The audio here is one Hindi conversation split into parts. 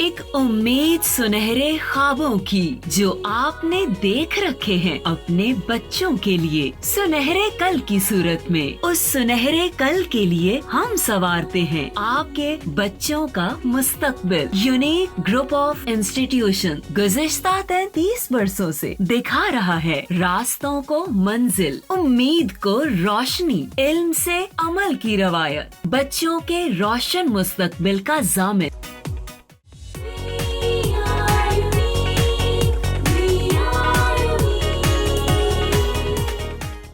एक उम्मीद सुनहरे ख्वाबों की जो आपने देख रखे हैं अपने बच्चों के लिए, सुनहरे कल की सूरत में। उस सुनहरे कल के लिए हम संवारते हैं आपके बच्चों का मुस्तकबिल। यूनिक ग्रुप ऑफ इंस्टीट्यूशन गुज़िश्ता 33 वर्षों से दिखा रहा है रास्तों को मंजिल, उम्मीद को रोशनी, इल्म से अमल की रवायत, बच्चों के रोशन मुस्तकबिल का जामिन।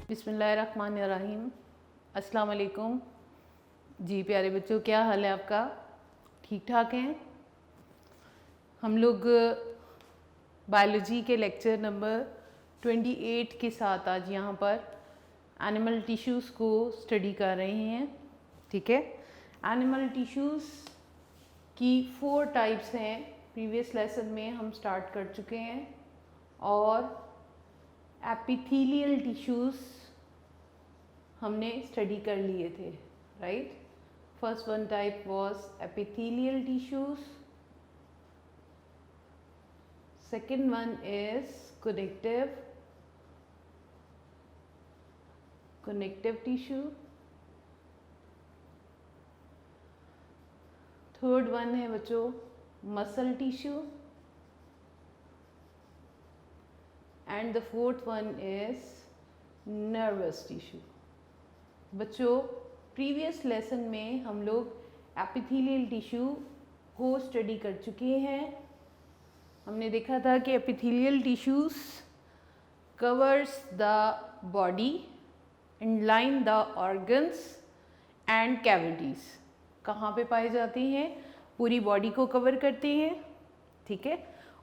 बिस्मिल्लाहिर्रहमानिर्रहीम। अस्सलाम वालेकुम जी प्यारे बच्चों, क्या हाल है आपका? ठीक ठाक हैं? हम लोग बायोलॉजी के लेक्चर नंबर 28 के साथ आज यहाँ पर एनिमल टिश्यूज़ को स्टडी कर रहे हैं। ठीक है, एनिमल टिश्यूज़ की 4 टाइप्स हैं। प्रीवियस लेसन में हम स्टार्ट कर चुके हैं और एपिथेलियल टिश्यूज़ हमने स्टडी कर लिए थे, right. First one type was epithelial tissues, second one is connective tissue, third one है बच्चों muscle tissue, and the fourth one is nervous tissue. बच्चों, प्रीवियस लेसन में हम लोग एपिथेलियल टिश्यू को स्टडी कर चुके हैं। हमने देखा था कि epithelial tissues covers the body and line the organs and cavities. कहाँ पे पाए जाते हैं? पूरी बॉडी को कवर करते हैं, ठीक है,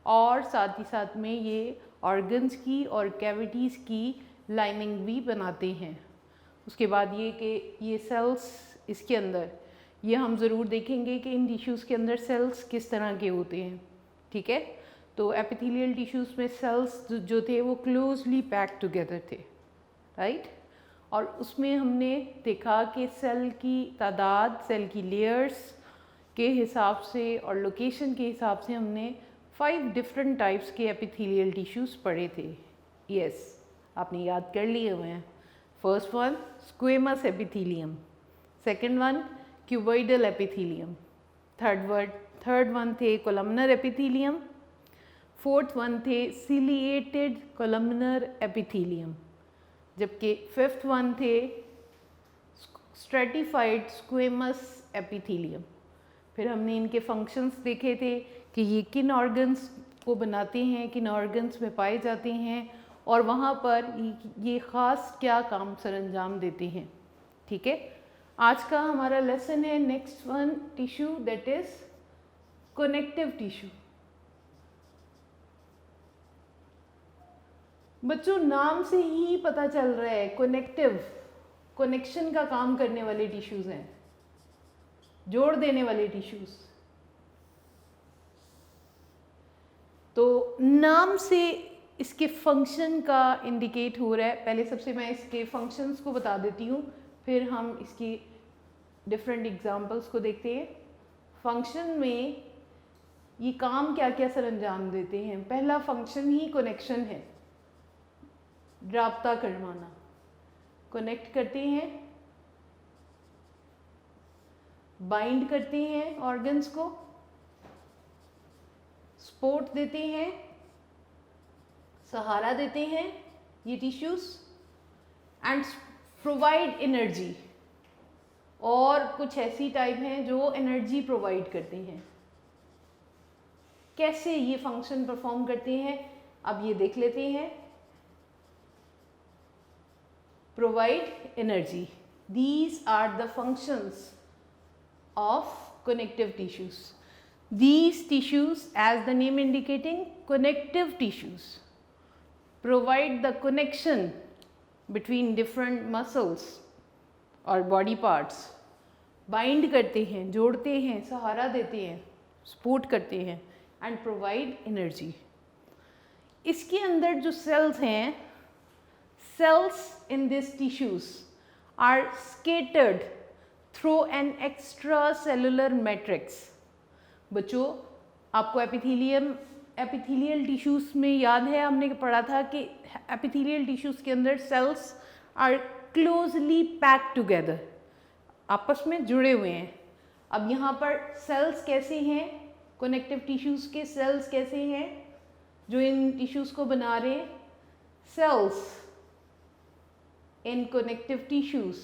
और साथ ही साथ में ये ऑर्गन्स की और कैविटीज़ की लाइनिंग भी बनाते हैं। उसके बाद ये कि ये सेल्स इसके अंदर, ये हम ज़रूर देखेंगे कि इन टिश्यूज़ के अंदर सेल्स किस तरह के होते हैं, ठीक है। तो एपिथेलियल टिश्यूज़ में सेल्स जो थे वो क्लोजली पैक टुगेदर थे, राइट। और उसमें हमने देखा कि सेल की तादाद, सेल की लेयर्स के हिसाब से और लोकेशन के हिसाब से हमने 5 डिफरेंट टाइप्स के एपिथेलियल टिश्यूज़ पढ़े थे। यस, आपने याद कर लिए हुए हैं। First one squamous epithelium, second one cuboidal epithelium, third one थे कोलमनर एपिथेलियम, फोर्थ वन थे सिलिएटेड कोलमनर एपिथेलियम, जबकि फिफ्थ वन थे स्ट्रेटिफाइड स्क्वेमस एपिथेलियम। फिर हमने इनके फंक्शंस देखे थे कि ये किन ऑर्गन्स को बनाते हैं, किन ऑर्गन्स में पाए जाते हैं और वहाँ पर ये ख़ास क्या काम सरअंजाम देते हैं, ठीक है। आज का हमारा लेसन है next one tissue, that is connective tissue. बच्चों, नाम से ही पता चल रहा है कनेक्टिव, कनेक्शन का काम करने वाले टिश्यूज़ हैं, जोड़ देने वाले टिश्यूज़। तो नाम से इसके फंक्शन का इंडिकेट हो रहा है। पहले सबसे मैं इसके फंक्शंस को बता देती हूँ, फिर हम इसकी डिफरेंट एग्जांपल्स को देखते हैं। फंक्शन में ये काम क्या क्या सरअंजाम देते हैं। पहला फंक्शन ही कनेक्शन है, राब्ता करवाना, कनेक्ट करते हैं, बाइंड करते हैं ऑर्गन्स को, सपोर्ट देते हैं, सहारा देते हैं ये टिश्यूज, एंड प्रोवाइड एनर्जी। और कुछ ऐसी टाइप हैं जो एनर्जी प्रोवाइड करते हैं। कैसे ये फंक्शन परफॉर्म करते हैं अब ये देख लेते हैं। Provide energy. These are the functions of connective tissues. These tissues, as the name indicating, connective tissues, provide the connection between different muscles or body parts. Bind करते हैं, जोड़ते हैं, सहारा देते हैं, support करते हैं and provide energy. इसके अंदर जो cells हैं, cells in these tissues are scattered through an extracellular matrix. बच्चों, आपको एपिथेलियल टिश्यूज़ में याद है हमने पढ़ा था कि एपिथेलियल टिश्यूज़ के अंदर cells are closely packed together, आपस में जुड़े हुए हैं। अब यहाँ पर सेल्स कैसे हैं, कनेक्टिव टिश्यूज़ के सेल्स कैसे हैं जो इन टिश्यूज़ को बना रहे हैं? Cells in connective tissues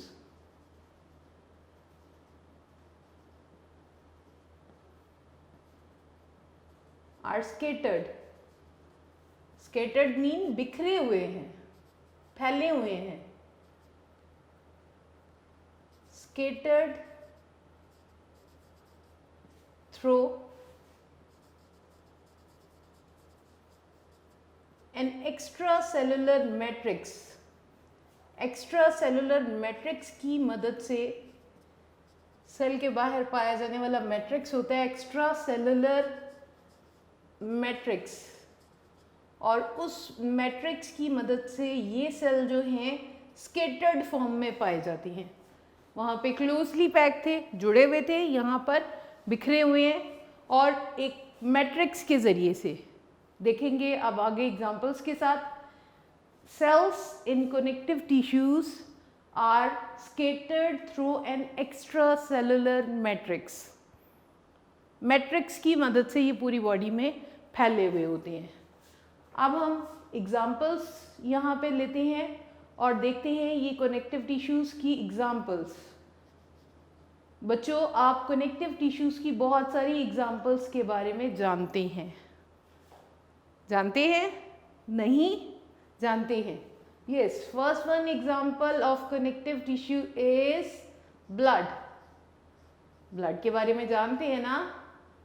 are scattered. Scattered mean बिखरे हुए हैं, फैले हुए हैं। Scattered through an extra cellular matrix. Extra cellular matrix की मदद से, सेल के बाहर पाया जाने वाला मैट्रिक्स होता है एक्स्ट्रा सेलुलर मैट्रिक्स, और उस मैट्रिक्स की मदद से ये सेल जो हैं स्केटर्ड फॉर्म में पाई जाती हैं। वहाँ पे क्लोजली पैक थे, जुड़े हुए थे, यहाँ पर बिखरे हुए हैं और एक मैट्रिक्स के ज़रिए से। देखेंगे अब आगे एग्जांपल्स के साथ। Cells in connective tissues are scattered through an extra cellular matrix. Matrix की मदद से ये पूरी बॉडी में फैले हुए होते हैं। अब हम एग्जांपल्स यहाँ पे लेते हैं और देखते हैं ये कनेक्टिव टिश्यूज़ की एग्जांपल्स। बच्चों, आप कनेक्टिव टिश्यूज़ की बहुत सारी एग्जांपल्स के बारे में जानते हैं? जानते हैं? नहीं जानते हैं? Yes, first one example of connective tissue is blood. Blood के बारे में जानते हैं ना?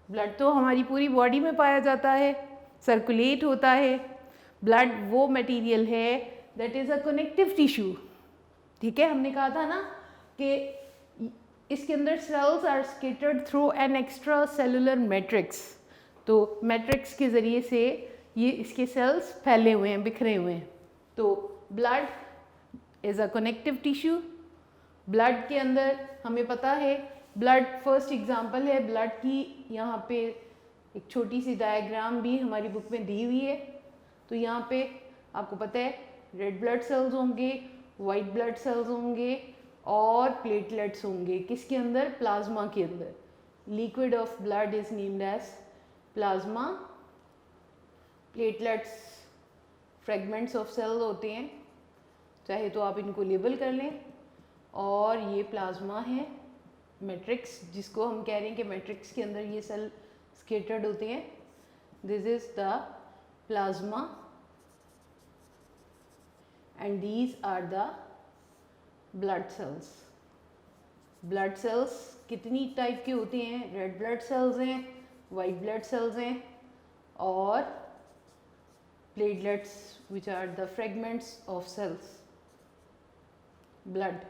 ब्लड तो हमारी पूरी बॉडी में पाया जाता है, सर्कुलेट होता है। ब्लड वो मटेरियल है that is a connective tissue. ठीक है, हमने कहा था ना कि इसके अंदर cells are scattered through an extra cellular matrix. तो मैट्रिक्स के ज़रिए से ये इसके सेल्स फैले हुए हैं, बिखरे हुए हैं। तो blood is a connective tissue. Blood के अंदर हमें पता है, ब्लड फर्स्ट एग्जांपल है ब्लड की। यहाँ पे एक छोटी सी डायग्राम भी हमारी बुक में दी हुई है। तो यहाँ पे आपको पता है रेड ब्लड सेल्स होंगे, वाइट ब्लड सेल्स होंगे और प्लेटलेट्स होंगे। किसके अंदर? प्लाज्मा के अंदर। Liquid of blood is named as plasma. Platelets fragments of cell होते हैं, चाहे तो आप इनको लेबल कर लें। और ये प्लाज्मा है, मैट्रिक्स जिसको हम कह रहे हैं कि मैट्रिक्स के अंदर ये सेल स्केटर्ड होते हैं। This is the plasma and these are the blood cells. Blood cells कितनी टाइप के होते हैं? रेड ब्लड सेल्स हैं, वाइट ब्लड सेल्स हैं और platelets which are the fragments of cells blood.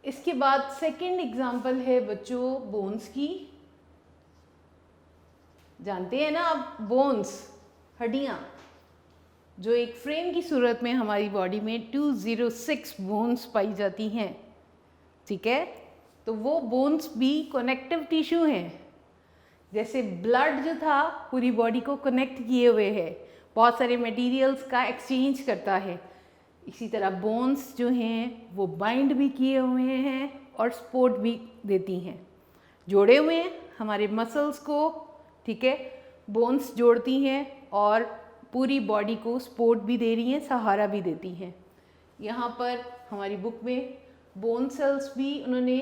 इसके बाद सेकंड एग्जांपल है बच्चों बोन्स की। जानते हैं ना आप, बोन्स हड्डियाँ जो एक फ्रेम की सूरत में हमारी बॉडी में 206 बोन्स पाई जाती हैं। ठीक है, तो वो बोन्स भी कनेक्टिव टिश्यू हैं। जैसे ब्लड जो था पूरी बॉडी को कनेक्ट किए हुए है, बहुत सारे मटेरियल्स का एक्सचेंज करता है। इसी तरह बोन्स जो हैं वो बाइंड भी किए हुए हैं और सपोर्ट भी देती हैं, जोड़े हुए हैं हमारे मसल्स को। ठीक है, बोन्स जोड़ती हैं और पूरी बॉडी को सपोर्ट भी दे रही हैं, सहारा भी देती हैं। यहाँ पर हमारी बुक में बोन सेल्स भी उन्होंने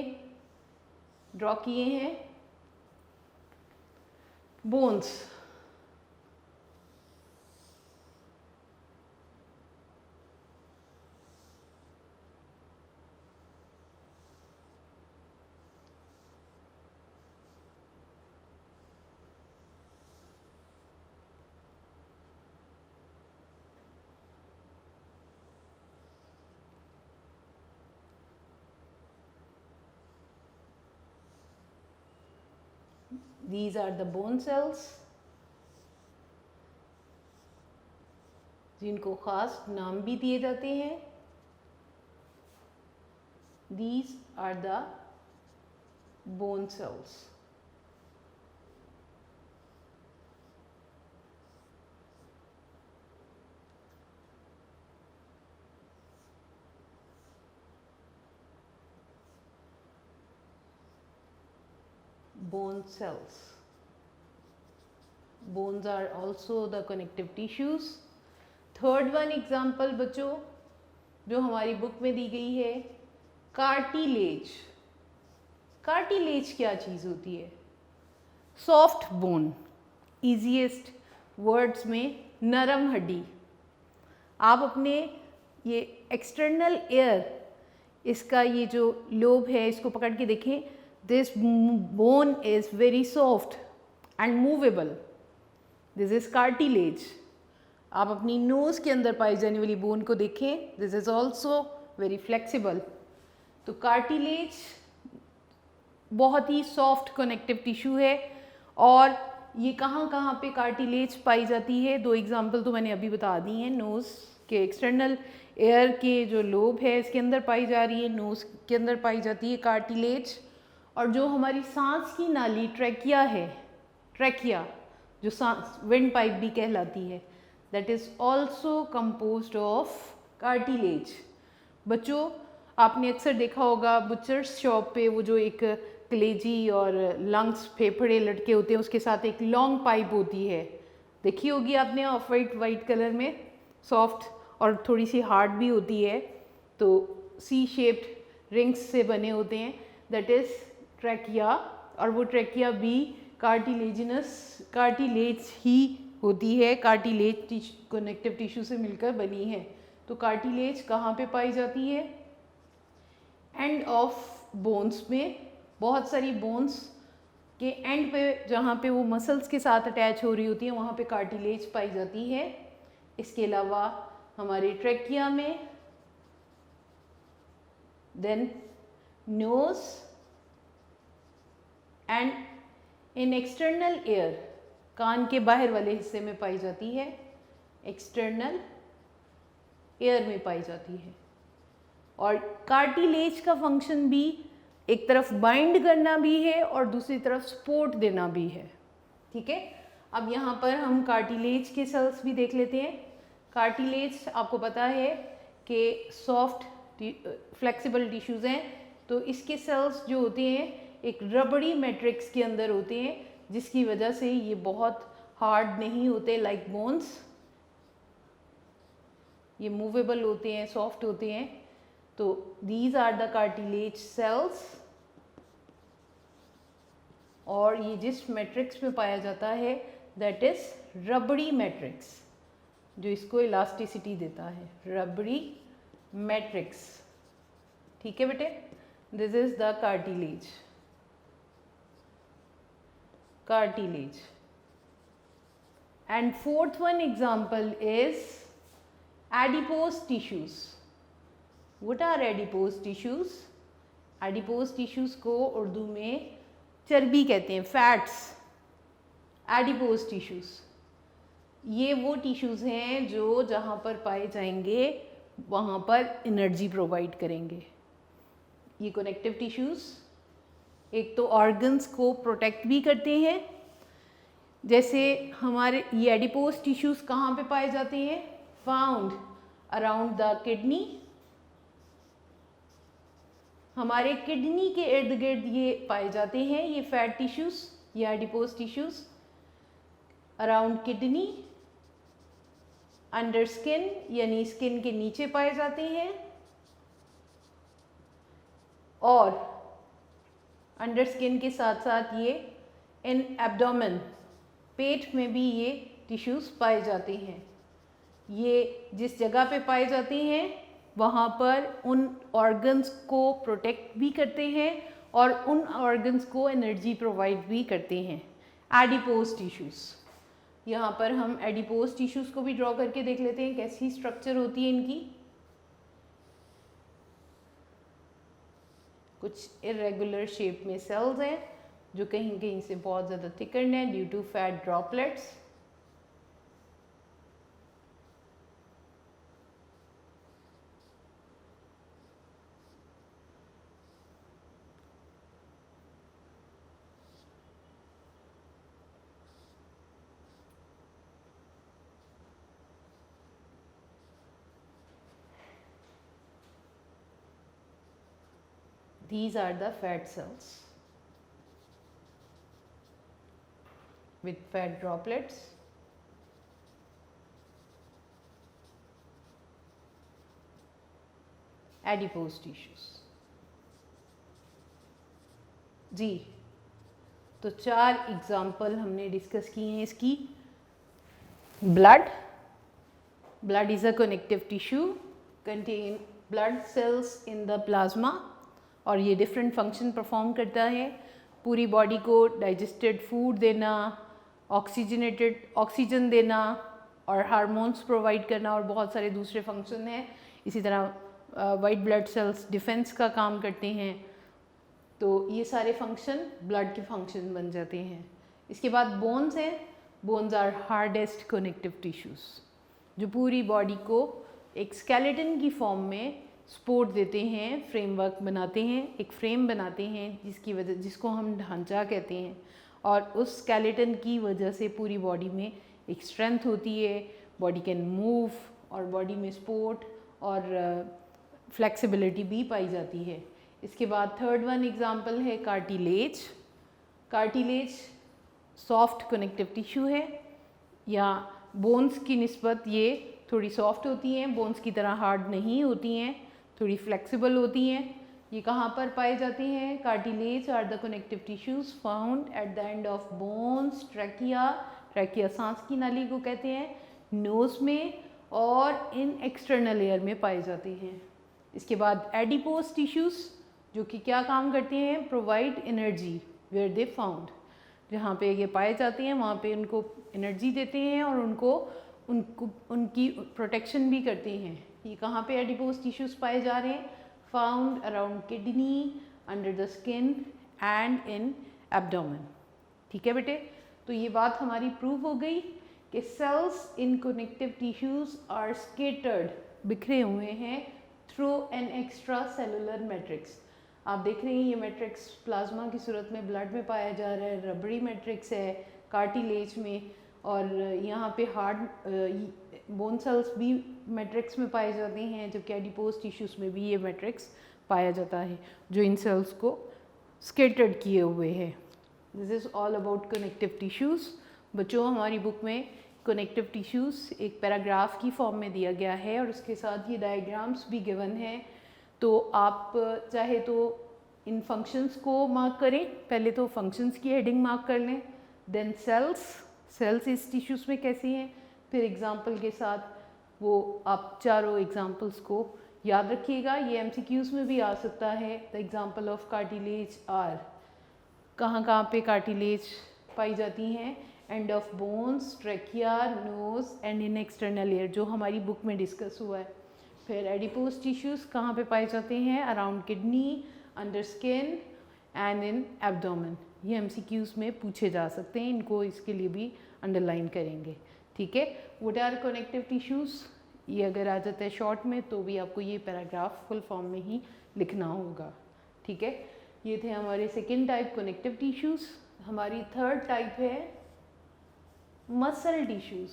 ड्रॉ किए हैं। Bones These are the bone cells जिनको खास नाम भी दिए जाते हैं। These are the bone cells. bone cells. Bones are also the connective tissues. Third one example बच्चों जो हमारी बुक में दी गई है, कार्टिलेज. कार्टिलेज क्या चीज़ होती है? सॉफ्ट बोन, ईजीएस्ट वर्ड्स में नरम हड्डी. आप अपने ये एक्सटर्नल एयर, इसका ये जो लोब है इसको पकड़ के देखें. This bone is very soft and movable. This is cartilage. आप अपनी नोज़ के अंदर पाई जाने वाली बोन को देखें. This is also very flexible. तो कार्टिलेज बहुत ही सॉफ्ट कनेक्टिव टिश्यू है. और ये कहाँ कहाँ पे कार्टिलेज पाई जाती है? दो एग्जाम्पल तो मैंने अभी बता दी हैं. नोज़ के एक्सटर्नल एयर के जो लोब है इसके अंदर पाई जा रही है, नोज़ के अंदर पाई जाती है कार्टिलेज. और जो हमारी सांस की नाली ट्रैकिया है, ट्रैकिया जो सांस विंड पाइप भी कहलाती है, that is also composed of cartilage. बच्चों आपने अक्सर देखा होगा बुचर्स शॉप पे वो जो एक कलेजी और लंग्स फेफड़े लटके होते हैं, उसके साथ एक लॉन्ग पाइप होती है. देखी होगी आपने, ऑफ वाइट कलर में, सॉफ्ट और थोड़ी सी हार्ड भी होती है. तो सी शेप्ड रिंग्स से बने होते हैं. That is trachea. और वो ट्रैकिया भी कार्टिलेज ही होती है. कार्टिलेज कनेक्टिव टिश्यू से मिलकर बनी है. तो कार्टिलेज कहाँ पे पाई जाती है? एंड ऑफ बोन्स में. बहुत सारी बोन्स के एंड पे जहाँ पे वो मसल्स के साथ अटैच हो रही होती है वहाँ पे कार्टिलेज पाई जाती है. इसके अलावा हमारे ट्रैकिया में, then nose and in external air, कान के बाहर वाले हिस्से में पाई जाती है. एक्सटर्नल एयर में पाई जाती है. और कार्टिलेज का फंक्शन भी एक तरफ बाइंड करना भी है और दूसरी तरफ सपोर्ट देना भी है. ठीक है. अब यहाँ पर हम कार्टिलेज के सेल्स भी देख लेते हैं. कार्टिलेज आपको पता है कि सॉफ्ट फ्लेक्सिबल टिश्यूज़ हैं. तो इसके सेल्स जो होते हैं एक रबड़ी मैट्रिक्स के अंदर होते हैं, जिसकी वजह से ये बहुत हार्ड नहीं होते लाइक बोन्स. ये मूवेबल होते हैं, सॉफ्ट होते हैं. तो these are the cartilage cells. और ये जिस मैट्रिक्स में पाया जाता है दैट इज रबड़ी मैट्रिक्स, जो इसको इलास्टिसिटी देता है. रबड़ी मैट्रिक्स. ठीक है बेटे. This is the cartilage. Cartilage. And fourth one example is adipose tissues. What are adipose tissues? Adipose tissues को उर्दू में चर्बी कहते हैं, फैट्स. adipose tissues. ये वो टिश्यूज़ हैं जो जहाँ पर पाए जाएंगे वहाँ पर एनर्जी प्रोवाइड करेंगे. ये कनेक्टिव टिश्यूज़ एक तो ऑर्गन्स को प्रोटेक्ट भी करते हैं. जैसे हमारे ये एडिपोज टिश्यूज़ कहाँ पे पाए जाते हैं? Found around the kidney. हमारे किडनी के इर्द गिर्द ये पाए जाते हैं, ये फैट टिश्यूज़, ये adipose tissues. Around kidney, under skin यानी स्किन के नीचे पाए जाते हैं. और अंडर स्किन के साथ साथ ये इन एब्डोमेन, पेट में भी ये टिश्यूज़ पाए जाते हैं. ये जिस जगह पे पाए जाते हैं वहाँ पर उन ऑर्गन्स को प्रोटेक्ट भी करते हैं और उन ऑर्गन्स को एनर्जी प्रोवाइड भी करते हैं. Adipose tissues. यहाँ पर हम एडिपोज टिश्यूज़ को भी ड्रॉ करके देख लेते हैं कैसी स्ट्रक्चर होती है इनकी. कुछ इरेगुलर शेप में सेल्स हैं जो कहीं कहीं से बहुत ज़्यादा थिकन्ड हैं due to fat droplets. These are the fat cells. with fat droplets. Adipose tissues. जी, तो 4 एग्जाम्पल हमने डिस्कस किए हैं इसकी. Blood is a connective tissue, contain blood cells in the plasma, और ये डिफरेंट फंक्शन परफॉर्म करता है. पूरी बॉडी को डाइजेस्टेड फूड देना, ऑक्सीजन देना और हार्मोन्स प्रोवाइड करना, और बहुत सारे दूसरे फंक्शन हैं. इसी तरह वाइट ब्लड सेल्स डिफेंस का काम करते हैं. तो ये सारे फंक्शन ब्लड के फंक्शन बन जाते हैं. इसके बाद बोन्स हैं. Bones are hardest connective tissues जो पूरी बॉडी को एक स्केलेटन की फॉर्म में सपोर्ट देते हैं, फ्रेमवर्क बनाते हैं, एक फ्रेम बनाते हैं जिसको हम ढांचा कहते हैं. और उस स्केलेटन की वजह से पूरी बॉडी में एक स्ट्रेंथ होती है. बॉडी कैन मूव और बॉडी में सपोर्ट और फ्लेक्सिबिलिटी भी पाई जाती है. इसके बाद थर्ड वन एग्जांपल है cartilage. Cartilage soft connective tissue है, या बोन्स की निस्बत ये थोड़ी सॉफ्ट होती हैं, बोन्स की तरह हार्ड नहीं होती हैं, थोड़ी फ्लेक्सिबल होती हैं. ये कहाँ पर पाए जाती हैं? Cartilage are the connective tissues found at the end of bones, trachea सांस की नाली को कहते हैं, नोज में और इन एक्सटर्नल एयर में पाए जाते हैं. इसके बाद एडिपोज टिश्यूज़ जो कि क्या काम करते हैं? Provide energy where they found. जहाँ पे ये पाए जाते हैं वहाँ पे उनको एनर्जी देते हैं और उनकी प्रोटेक्शन भी करते हैं. ये कहाँ पे एडिपोज टिश्यूज़ पाए जा रहे हैं? Found around kidney, under the skin and in abdomen. ठीक है बेटे, तो ये बात हमारी प्रूव हो गई कि cells in connective tissues are scattered, बिखरे हुए हैं through an extra cellular matrix. आप देख रहे हैं ये मैट्रिक्स प्लाज्मा की सूरत में ब्लड में पाया जा रहा है, रबड़ी मैट्रिक्स है कार्टिलेज में, और यहाँ पे हार्ड बोन सेल्स भी मैट्रिक्स में पाए जाते हैं, जबकि एडिपोज टिश्यूज़ में भी ये मैट्रिक्स पाया जाता है जो इन सेल्स को स्केटर्ड किए हुए हैं. This is all about connective tissues. बच्चों, हमारी बुक में कनेक्टिव टिश्यूज़ एक पैराग्राफ की फॉर्म में दिया गया है और उसके साथ ये डायग्राम्स भी गिवन हैं. तो आप चाहे तो इन फंक्शंस को मार्क करें. पहले तो फंक्शंस की हेडिंग मार्क कर लें, देन सेल्स इस टिश्यूज़ में कैसे हैं, फिर एग्जांपल के साथ वो आप चारों एग्जांपल्स को याद रखिएगा. ये एमसीक्यूज़ में भी आ सकता है. The example of cartilage are, कहाँ पे कार्टिलेज पाई जाती हैं? End of bones, trachea, nose and in external air, जो हमारी बुक में डिस्कस हुआ है. फिर एडिपोज टिश्यूज़ कहाँ पे पाए जाते हैं? Around kidney, under skin and in abdomen. ये एमसीक्यूज़ में पूछे जा सकते हैं, इनको इसके लिए भी अंडरलाइन करेंगे. ठीक है, व्हाट आर कनेक्टिव टिश्यूज़, ये अगर आ जाता है शॉर्ट में तो भी आपको ये पैराग्राफ फुल फॉर्म में ही लिखना होगा. ठीक है, ये थे हमारे सेकेंड टाइप कनेक्टिव टिश्यूज़. हमारी थर्ड टाइप है मसल टिश्यूज़.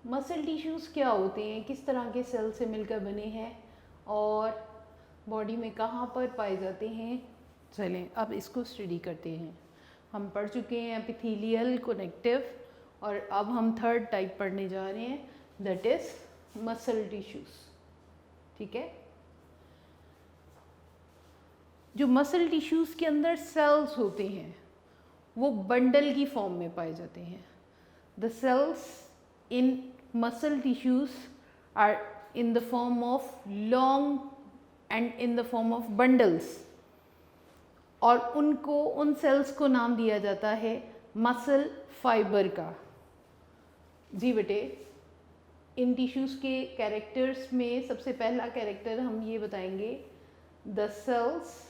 मसल टिश्यूज़ क्या होते हैं, किस तरह के सेल से मिलकर बने हैं और बॉडी में कहाँ पर पाए जाते हैं? चलें अब इसको स्टडी करते हैं. हम पढ़ चुके हैं एपिथेलियल, कनेक्टिव, और अब हम थर्ड टाइप पढ़ने जा रहे हैं, दैट इज़ मसल टिश्यूज़. ठीक है, जो मसल टिश्यूज़ के अंदर सेल्स होते हैं वो बंडल की फॉर्म में पाए जाते हैं. The cells in muscle tissues are in the form of long and in the form of bundles, और उन सेल्स को नाम दिया जाता है मसल फाइबर का. जी बेटे, इन टिश्यूज़ के कैरेक्टर्स में सबसे पहला कैरेक्टर हम ये बताएंगे, the cells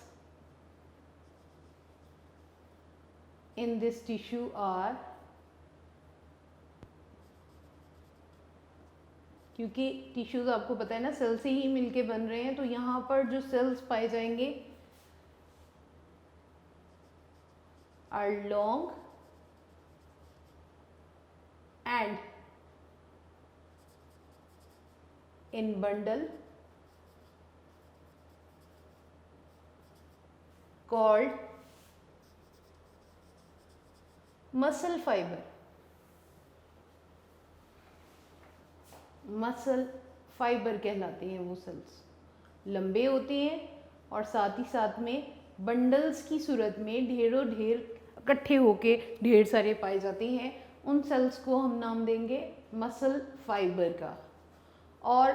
in this tissue are, क्योंकि टिश्यूज़ आपको पता है ना सेल से ही मिलके बन रहे हैं, तो यहाँ पर जो सेल्स पाए जाएंगे are long and in bundle called muscle fiber. Muscle fiber कहलाते हैं वो सेल्स। लंबे होते हैं और साथ ही साथ में बंडल्स की सूरत में ढेरों ढेर इकट्ठे होके ढेर सारे पाए जाते हैं। उन सेल्स को हम नाम देंगे मसल फाइबर का। और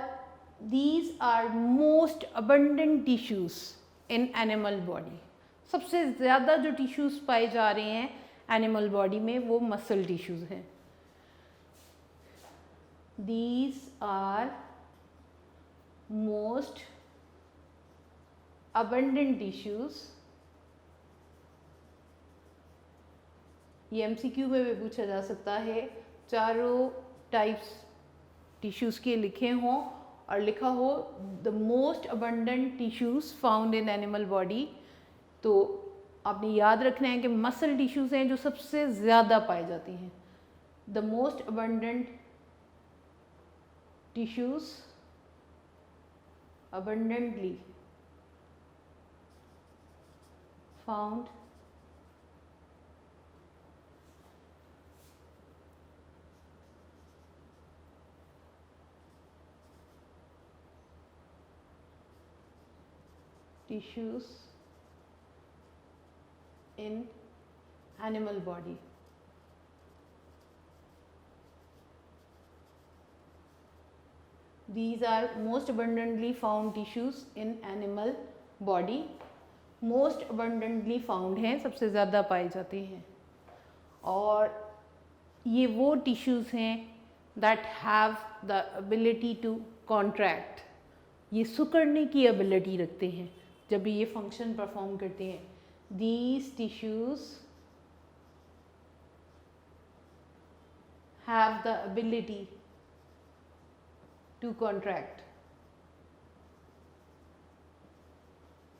these are most abundant tissues in animal body. सबसे ज़्यादा जो टिश्यूज पाए जा रहे हैं एनिमल बॉडी में वो मसल टिश्यूज हैं। These are most abundant tissues। ये MCQ में भी पूछा जा सकता है। चारों टाइप्स टिश्यूज़ के लिखे हों और लिखा हो the most abundant tissues found in animal body, तो आपने याद रखना है कि मसल टिश्यूज़ हैं जो सबसे ज़्यादा पाए जाते हैं। The most abundant tissues abundantly found tissues in animal body। These are most abundantly found tissues in animal body। most abundantly found हैं, सबसे ज़्यादा पाए जाते हैं। और ये वो tissues हैं that have the ability to contract। ये सिकुड़ने की ability रखते हैं जब ये function perform करते हैं। These tissues have the ability to contract।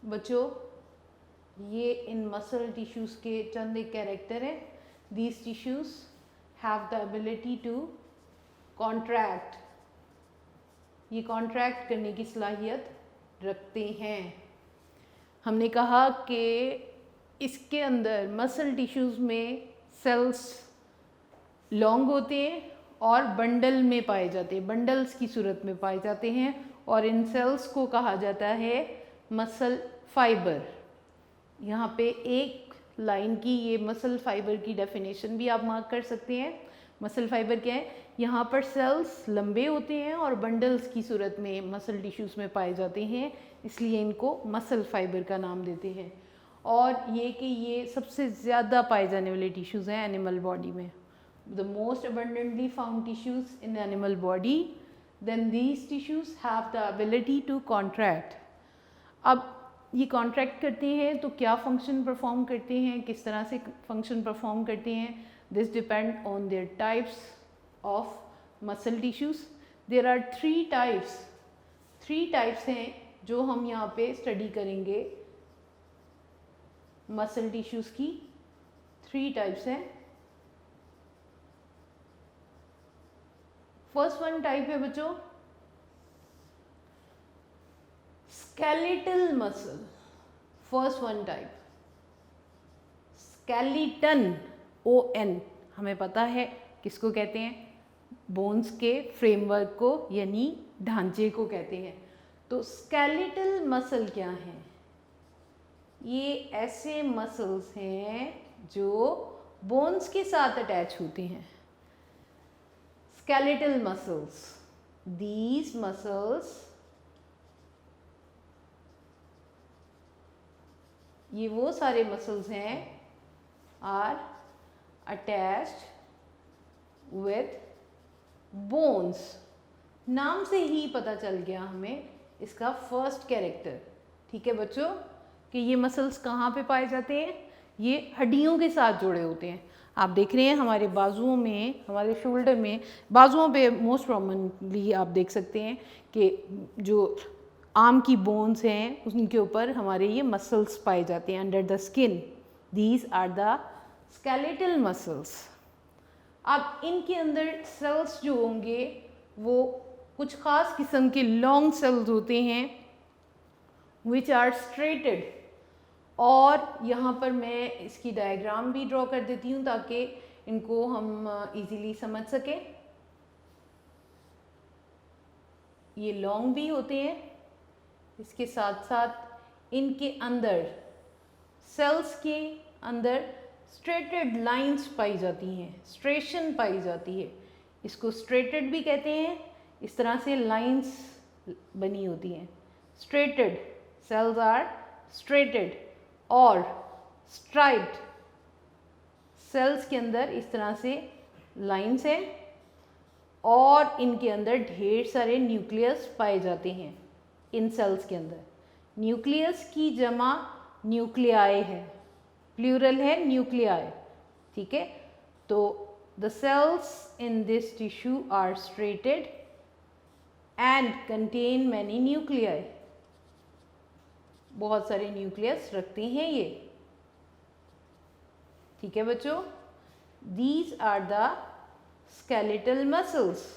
बच्चों, ये इन मसल टिश्यूज़ के चंद एक कैरेक्टर हैं। These tissues have the ability to contract। ये कॉन्ट्रैक्ट करने की सलाहियत रखते हैं। हमने कहा कि इसके अंदर मसल टिश्यूज़ में सेल्स लॉन्ग होते हैं और बंडल में पाए जाते हैं, बंडल्स की सूरत में पाए जाते हैं। और इन सेल्स को कहा जाता है मसल फाइबर। यहाँ पे एक लाइन की ये मसल फाइबर की डेफिनेशन भी आप मार्क कर सकते हैं। मसल फाइबर क्या है? यहाँ पर सेल्स लंबे होते हैं और बंडल्स की सूरत में मसल टिश्यूज़ में पाए जाते हैं, इसलिए इनको मसल फाइबर का नाम देते हैं। और ये कि ये सबसे ज़्यादा पाए जाने वाले टिश्यूज़ हैं एनिमल बॉडी में। The most abundantly found tissues in animal body, then these tissues have the ability to contract। अब ये कॉन्ट्रैक्ट करते हैं तो क्या फंक्शन परफॉर्म करते हैं, किस तरह से फंक्शन परफॉर्म करते हैं? This depend on their types of muscle tissues. There are three types हैं जो हम यहाँ पे स्टडी करेंगे। मसल टिश्यूज़ की 3 टाइप्स हैं। फर्स्ट वन टाइप है बच्चों skeletal muscle. First one type skeleton, ON हमें पता है किसको कहते हैं? बोन्स के फ्रेमवर्क को यानी ढांचे को कहते हैं। तो स्केलेटल मसल क्या है? ये ऐसे मसल्स हैं जो बोन्स के साथ अटैच होते हैं। skeletal muscles, these muscles ये वो सारे मसल्स हैं आर अटैच्ड विथ बोन्स। नाम से ही पता चल गया हमें इसका फर्स्ट कैरेक्टर। ठीक है बच्चों, कि ये मसल्स कहाँ पे पाए जाते हैं? ये हड्डियों के साथ जुड़े होते हैं। आप देख रहे हैं हमारे बाजुओं में, हमारे शोल्डर में, बाजुओं पे मोस्ट कॉमनली आप देख सकते हैं कि जो आर्म की बोन्स हैं उनके ऊपर हमारे ये मसल्स पाए जाते हैं under the skin. These are the skeletal muscles. अब इनके अंदर सेल्स जो होंगे वो कुछ ख़ास किस्म के लॉन्ग सेल्स होते हैं विच आर स्ट्रेटेड। और यहाँ पर मैं इसकी डायग्राम भी ड्रॉ कर देती हूँ ताकि इनको हम इजीली समझ सकें। ये लॉन्ग भी होते हैं, इसके साथ साथ इनके अंदर सेल्स के अंदर स्ट्रेटेड लाइंस पाई जाती हैं, स्ट्रेशन पाई जाती है, इसको स्ट्रेटेड भी कहते हैं। इस तरह से लाइंस बनी होती हैं, स्ट्रेटेड, सेल्स आर स्ट्रेटेड और स्ट्राइप्ड। सेल्स के अंदर इस तरह से लाइंस हैं और इनके अंदर ढेर सारे न्यूक्लियस पाए जाते हैं। इन सेल्स के अंदर न्यूक्लियस की जमा न्यूक्लियाई है, प्लूरल है न्यूक्लियाई, ठीक है। तो the cells in this tissue are striated and contain many nuclei, बहुत सारे न्यूक्लियस रखते हैं ये, ठीक है बच्चों। These are the skeletal muscles.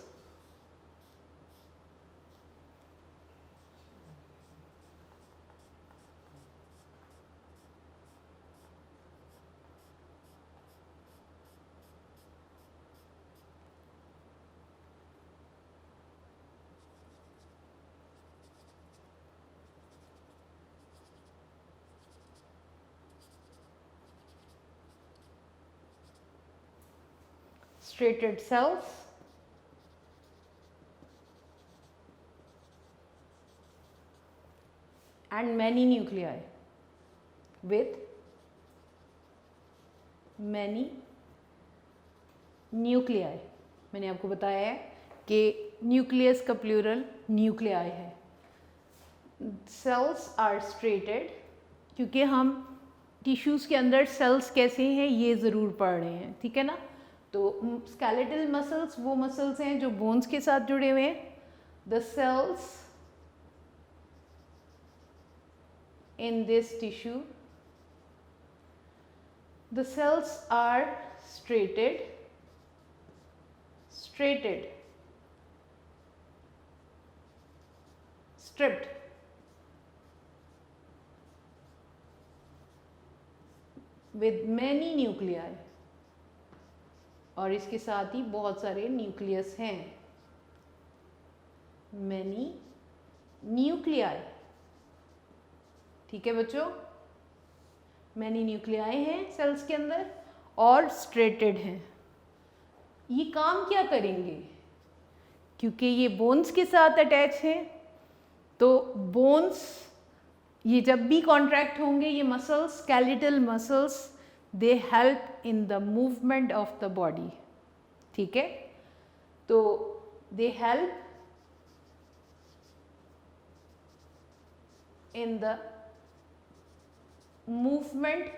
Striated cells and many nuclei with many nuclei। मैंने आपको बताया है कि न्यूक्लियस का प्लूरल न्यूक्लियाई है। सेल्स आर स्ट्रेटेड, क्योंकि हम टिश्यूज़ के अंदर सेल्स कैसे हैं ये ज़रूर पढ़ रहे हैं, ठीक है ना। तो स्केलेटल मसल्स वो मसल्स हैं जो बोन्स के साथ जुड़े हुए हैं। The cells in this tissue, the cells are striated, striated, striped, with many nuclei, और इसके साथ ही बहुत सारे न्यूक्लियस हैं, मैनी न्यूक्लियाई, ठीक है बच्चों। मैनी न्यूक्लियाई हैं सेल्स के अंदर और स्ट्रेटेड हैं। ये काम क्या करेंगे? क्योंकि ये बोन्स के साथ अटैच हैं, तो बोन्स ये जब भी कॉन्ट्रैक्ट होंगे, ये muscles, skeletal muscles, they help in the movement of the body, ठीक है। तो they help in the movement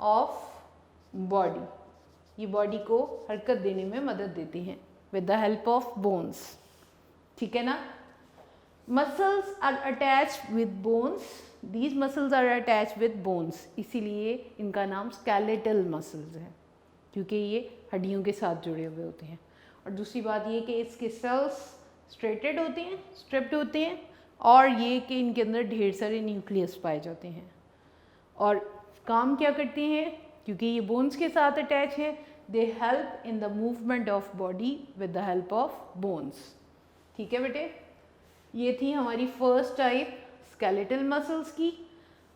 of body, ये बॉडी को हरकत देने में मदद देती हैं with the help of bones, ठीक है ना। Muscles are attached with bones, these muscles are attached with bones, इसीलिए इनका नाम स्केलेटल मसल्स है, क्योंकि ये हड्डियों के साथ जुड़े हुए होते हैं। और दूसरी बात ये कि इसके सेल्स स्ट्रेटेड होते हैं, स्ट्रिप्ड होते हैं, और ये कि इनके अंदर ढेर सारे न्यूक्लियस पाए जाते हैं। और काम क्या करते हैं? क्योंकि ये बोन्स के साथ अटैच हैं, दे help in the movement of body with the help of bones, ठीक है बेटे। ये थी हमारी फर्स्ट टाइप स्केलेटल मसल्स की।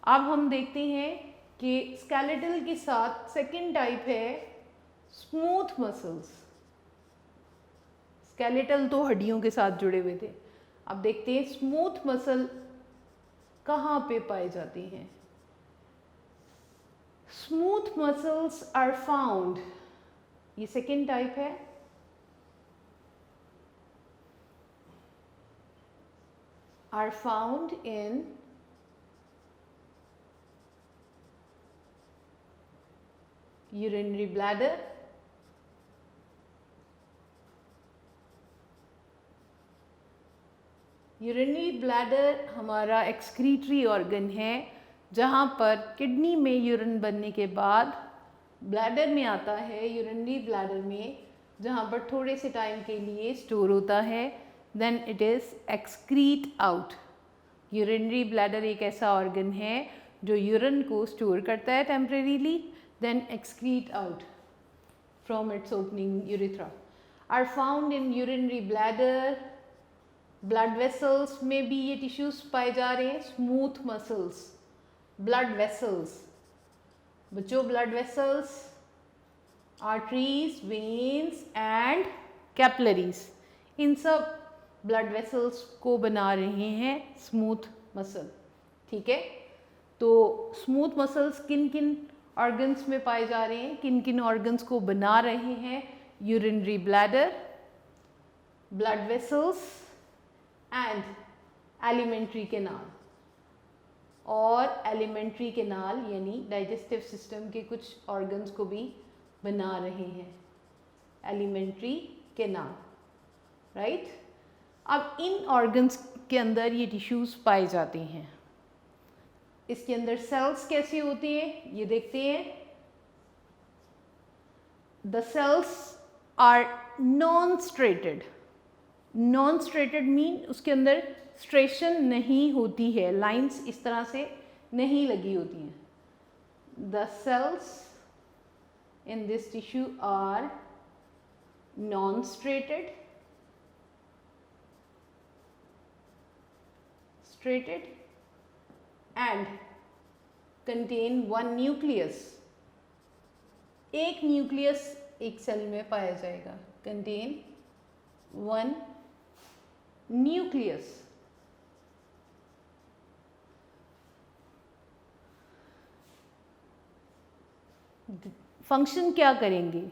अब हम देखते हैं कि स्केलेटल के साथ सेकंड टाइप है स्मूथ मसल्स। स्केलेटल तो हड्डियों के साथ जुड़े हुए थे, अब देखते हैं स्मूथ मसल कहाँ पे पाए जाते हैं। स्मूथ मसल्स आर फाउंड, ये सेकंड टाइप है, are found in urinary bladder, urinary bladder हमारा एक्सक्रीटरी ऑर्गन है, जहाँ पर किडनी में यूरिन बनने के बाद ब्लैडर में आता है, यूरिनरी ब्लैडर में, जहाँ पर थोड़े से टाइम के लिए स्टोर होता है, then it is excrete out. Urinary bladder एक ऐसा ऑर्गन है जो यूरिन को स्टोर करता है temporarily, then excrete out from its opening urethra. Are found in urinary bladder, blood vessels में भी ये टिश्यूज पाए जा रहे हैं, स्मूथ मसल्स, ब्लड वेसल्स। बच्चों blood vessels, arteries, veins and capillaries, इन सब ब्लड वेसल्स को बना रहे हैं स्मूथ मसल। ठीक है, तो स्मूथ मसल्स किन किन ऑर्गन्स में पाए जा रहे हैं, किन किन ऑर्गन्स को बना रहे हैं? Urinary bladder, blood vessels and alimentary canal. और एलिमेंट्री कैनाल यानी डाइजेस्टिव सिस्टम के कुछ ऑर्गन्स को भी बना रहे हैं, एलिमेंट्री कैनाल, राइट। अब इन ऑर्गन्स के अंदर ये टिश्यूज पाए जाते हैं। इसके अंदर सेल्स कैसे होते हैं ये देखते हैं। The cells are non striated. Non striated mean उसके अंदर स्ट्रेशन नहीं होती है, लाइंस इस तरह से नहीं लगी होती हैं। The cells in this tissue are non striated, and contain one nucleus। एक न्यूक्लियस एक सेल में पाया जाएगा, contain one nucleus। फंक्शन क्या करेंगे?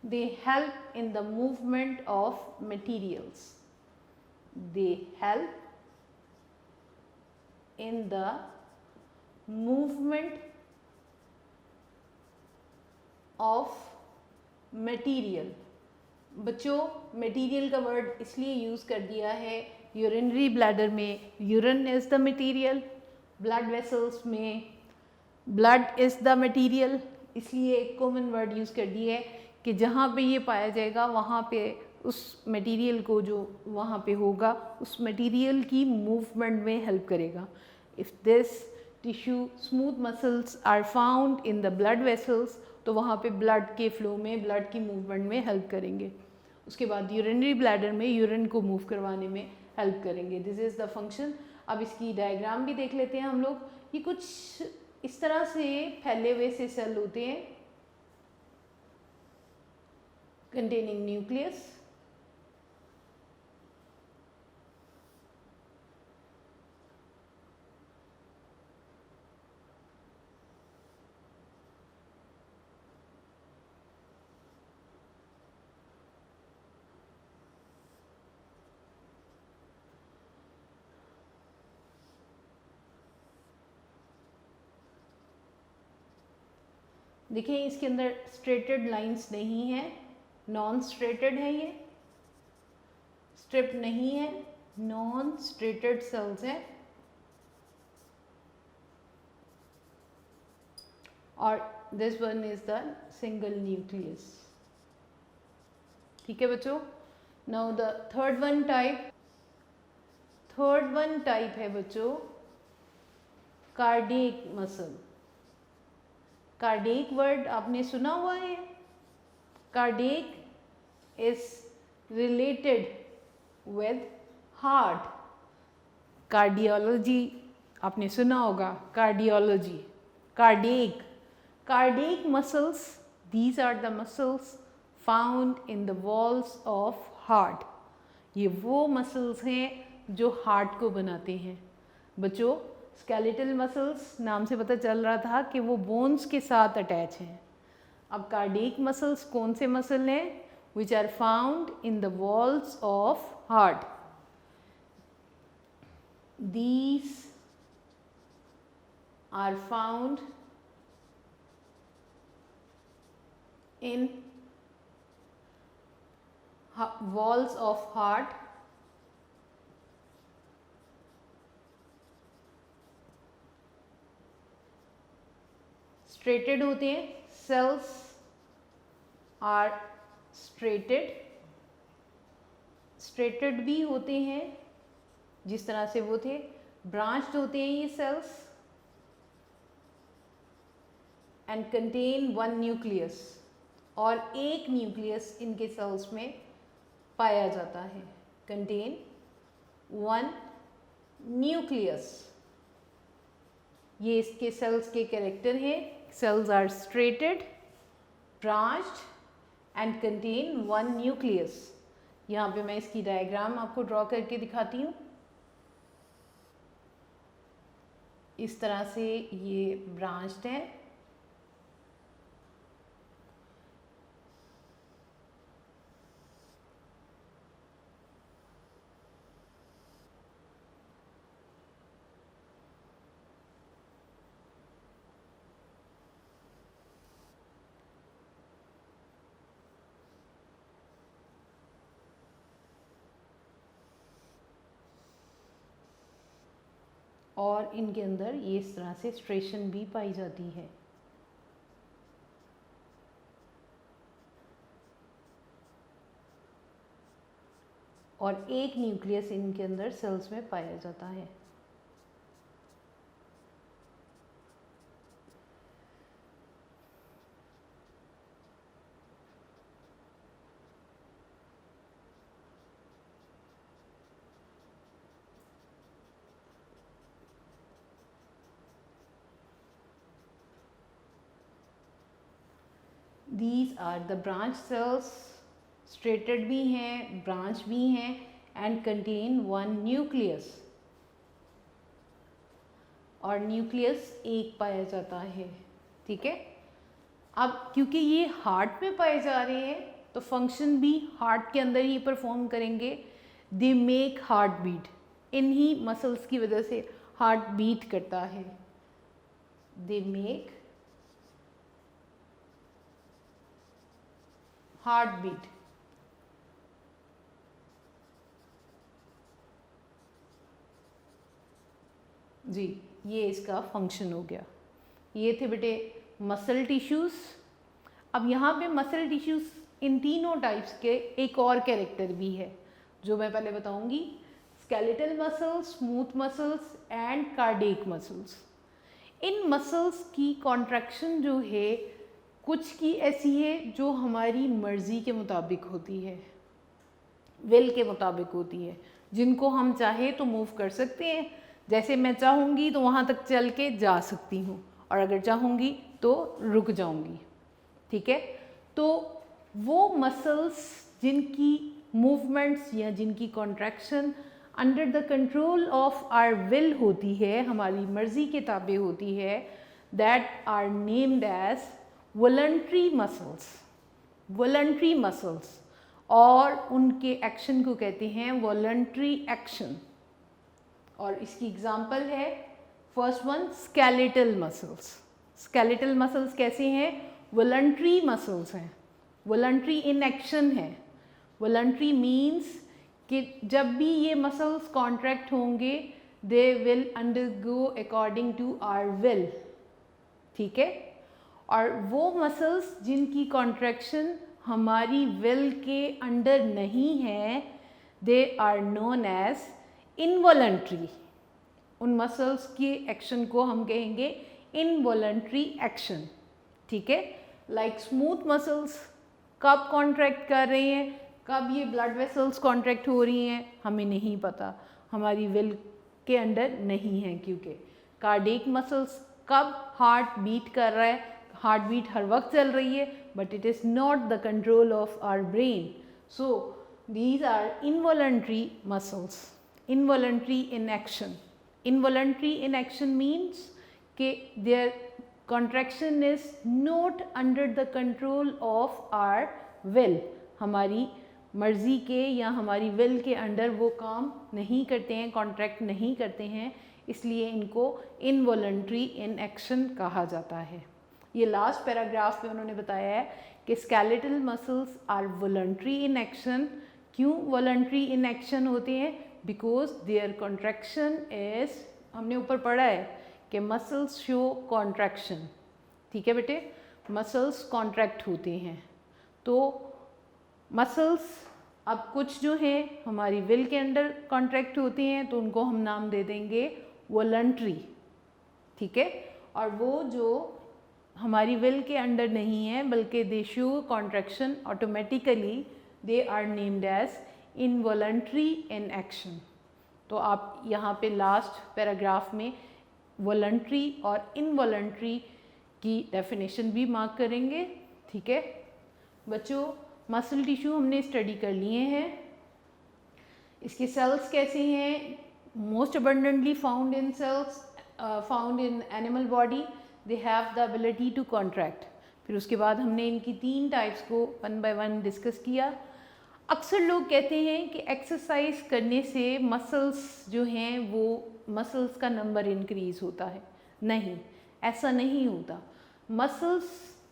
They help in the movement of materials। They help in the movement of material। बच्चों मटेरियल का वर्ड इसलिए यूज़ कर दिया है, यूरिनरी ब्लैडर में urine is the material, blood vessels में ब्लड इज़ द मटेरियल, इसलिए एक कॉमन वर्ड यूज़ कर दिया है कि जहाँ पे ये पाया जाएगा वहाँ पे उस मटेरियल को जो वहाँ पे होगा उस मटेरियल की मूवमेंट में हेल्प करेगा। If this tissue smooth muscles are found in the blood vessels, तो वहाँ पे ब्लड के फ्लो में, ब्लड की मूवमेंट में हेल्प करेंगे। उसके बाद यूरिनरी ब्लैडर में यूरिन को मूव करवाने में हेल्प करेंगे। This is the function. अब इसकी डायग्राम भी देख लेते हैं हम लोग। ये कुछ इस तरह से फैले हुए से सेल होते हैं, containing nucleus, देखिए इसके अंदर स्ट्रेटेड लाइंस नहीं है, नॉन स्ट्रेटेड है, ये स्ट्रिप नहीं है, नॉन स्ट्रेटेड सेल्स है। और this one is the single nucleus. ठीक है बच्चों। Now the third one type है बच्चों कार्डियक मसल। कार्डियक वर्ड आपने सुना हुआ है। Cardiac is related with heart. Cardiology आपने सुना होगा, cardiology, cardiac muscles, these are the muscles found in the walls of heart. ये वो मसल्स हैं जो हार्ट को बनाते हैं। बच्चों स्केलेटल मसल्स नाम से पता चल रहा था कि वो बोन्स के साथ अटैच हैं। अब कार्डियक मसल्स कौन से मसल हैं? Which are found in the walls of heart. These are found in walls of heart, striated होते हैं, सेल्स आर स्ट्रेटेड भी होते हैं जिस तरह से वो थे। ब्रांच्ड होते हैं ये cells and contain one nucleus, और एक न्यूक्लियस इनके सेल्स में पाया जाता है, कंटेन वन न्यूक्लियस। ये इसके सेल्स के कैरेक्टर हैं। Cells are striated, branched and contain one nucleus. यहाँ पे मैं इसकी डायग्राम आपको ड्रॉ करके दिखाती हूँ। इस तरह से ये ब्रांच्ड है, और इनके अंदर ये इस तरह से स्ट्रेशन भी पाई जाती है। और एक न्यूक्लियस इनके अंदर सेल्स में पाया जाता है। These are the branch cells, striated भी हैं, ब्रांच भी हैं एंड कंटेन वन न्यूक्लियस, और न्यूक्लियस एक पाया जाता है। ठीक है, अब क्योंकि ये हार्ट में पाए जा रहे हैं तो फंक्शन भी हार्ट के अंदर ही परफॉर्म करेंगे। दे मेक हार्ट बीट, इन्हीं मसल्स की वजह से हार्ट बीट करता है। They make heart beat. जी, ये इसका फंक्शन हो गया। ये थे बेटे मसल टिश्यूज़। अब यहाँ पे मसल टिश्यूज़ इन तीनों टाइप्स के एक और कैरेक्टर भी है जो मैं पहले बताऊंगी। Skeletal muscles, smooth muscles and cardiac muscles. In muscles की कॉन्ट्रैक्शन जो है कुछ की ऐसी है जो हमारी मर्ज़ी के मुताबिक होती है, विल के मुताबिक होती है, जिनको हम चाहे तो मूव कर सकते हैं। जैसे मैं चाहूँगी तो वहाँ तक चल के जा सकती हूँ और अगर चाहूँगी तो रुक जाऊँगी। ठीक है, तो वो मसल्स जिनकी मूवमेंट्स या जिनकी contraction under the control of our will होती है, हमारी मर्ज़ी के ताबे होती है, that are named as voluntary muscles. Voluntary muscles, और उनके एक्शन को कहते हैं वॉलंटरी एक्शन। और इसकी एग्जांपल है first one skeletal muscles. Skeletal muscles कैसे हैं? वॉलंटरी मसल्स हैं, वॉलंटरी इन एक्शन है। वॉलंटरी मीन्स कि जब भी ये मसल्स कॉन्ट्रैक्ट होंगे they will undergo according to our will. ठीक है, और वो मसल्स जिनकी कॉन्ट्रैक्शन हमारी विल के अंडर नहीं है they are known as involuntary. उन मसल्स के एक्शन को हम कहेंगे इनवॉलंटरी एक्शन। ठीक है, लाइक स्मूथ मसल्स कब कॉन्ट्रैक्ट कर रहे हैं, कब ये ब्लड वेसल्स कॉन्ट्रैक्ट हो रही हैं हमें नहीं पता, हमारी विल के अंडर नहीं है। क्योंकि कार्डियक मसल्स कब हार्ट बीट कर रहा है, हार्ट बीट हर वक्त चल रही है, but it is not the control of our brain. So these are involuntary muscles, involuntary in action. Involuntary in action means कि their contraction is not under the control of our will. हमारी मर्ज़ी के या हमारी will के अंडर वो काम नहीं करते हैं, कॉन्ट्रैक्ट नहीं करते हैं, इसलिए इनको involuntary in action कहा जाता है। ये लास्ट पैराग्राफ में उन्होंने बताया है कि skeletal muscles are voluntary in action। क्यों voluntary in action होते हैं? बिकॉज देयर कॉन्ट्रैक्शन इज, हमने ऊपर पढ़ा है कि मसल्स शो कॉन्ट्रैक्शन। ठीक है बेटे, मसल्स कॉन्ट्रैक्ट होते हैं। तो मसल्स अब कुछ जो हैं हमारी विल के अंडर कॉन्ट्रैक्ट होते हैं तो उनको हम नाम दे देंगे वॉलंटरी, ठीक है, और वो जो हमारी विल के अंडर नहीं है बल्कि they show contraction automatically, they are named as involuntary in action. तो आप यहाँ पे लास्ट पैराग्राफ में वॉलंटरी और इनवॉलंटरी की डेफिनेशन भी मार्क करेंगे, ठीक है बच्चों। मसल टिश्यू हमने स्टडी कर लिए हैं, इसके सेल्स कैसे हैं, most abundantly found in cells found in animal body, they have the ability to contract. फिर उसके बाद हमने इनकी 3 टाइप्स को 1 बाय 1 डिस्कस किया। अक्सर लोग कहते हैं कि एक्सरसाइज करने से मसल्स जो हैं वो मसल्स का नंबर इंक्रीज़ होता है। नहीं, ऐसा नहीं होता। मसल्स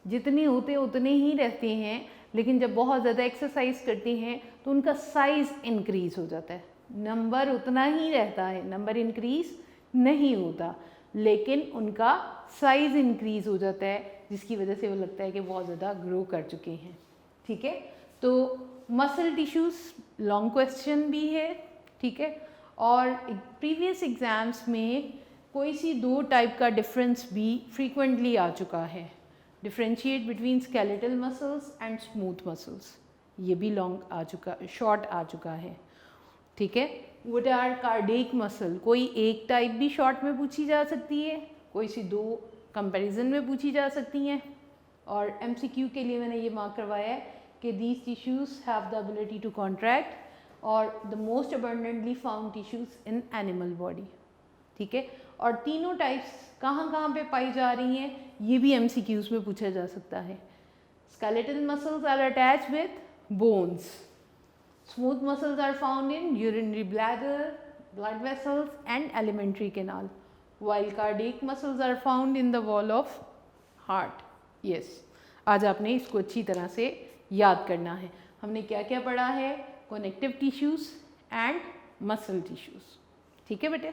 जितने होते हैं उतने ही रहते हैं, लेकिन जब बहुत ज़्यादा एक्सरसाइज करते हैं तो उनका साइज़ इंक्रीज़ हो जाता है। नंबर उतना ही रहता है, नंबर इंक्रीज़ नहीं होता, लेकिन उनका साइज़ इंक्रीज़ हो जाता है, जिसकी वजह से वो लगता है कि बहुत ज़्यादा ग्रो कर चुके हैं, ठीक है। तो मसल टिश्यूज़ लॉन्ग क्वेश्चन भी है, ठीक है, और प्रीवियस एग्ज़ाम्स में कोई सी 2 टाइप का डिफरेंस भी फ्रीक्वेंटली आ चुका है, differentiate between skeletal muscles and smooth muscles, ये भी लॉन्ग आ चुका, शॉर्ट आ चुका है, ठीक है। व्हाट आर कार्डियक मसल, कोई एक टाइप भी शॉर्ट में पूछी जा सकती है, कोई सी 2 कंपैरिजन में पूछी जा सकती हैं, और MCQ के लिए मैंने ये मार्क करवाया है कि these tissues have the ability to contract और the most abundantly found tissues in animal body, ठीक है। और तीनों टाइप्स कहाँ कहाँ पे पाई जा रही हैं ये भी MCQs में पूछा जा सकता है। skeletal muscles are attached with bones, smooth muscles are found in urinary bladder, blood vessels and alimentary canal, while cardiac muscles are found in the wall of heart। yes, आज आपने इसको अच्छी तरह से याद करना है। हमने क्या क्या पढ़ा है, connective tissues and muscle tissues, ठीक है बेटे।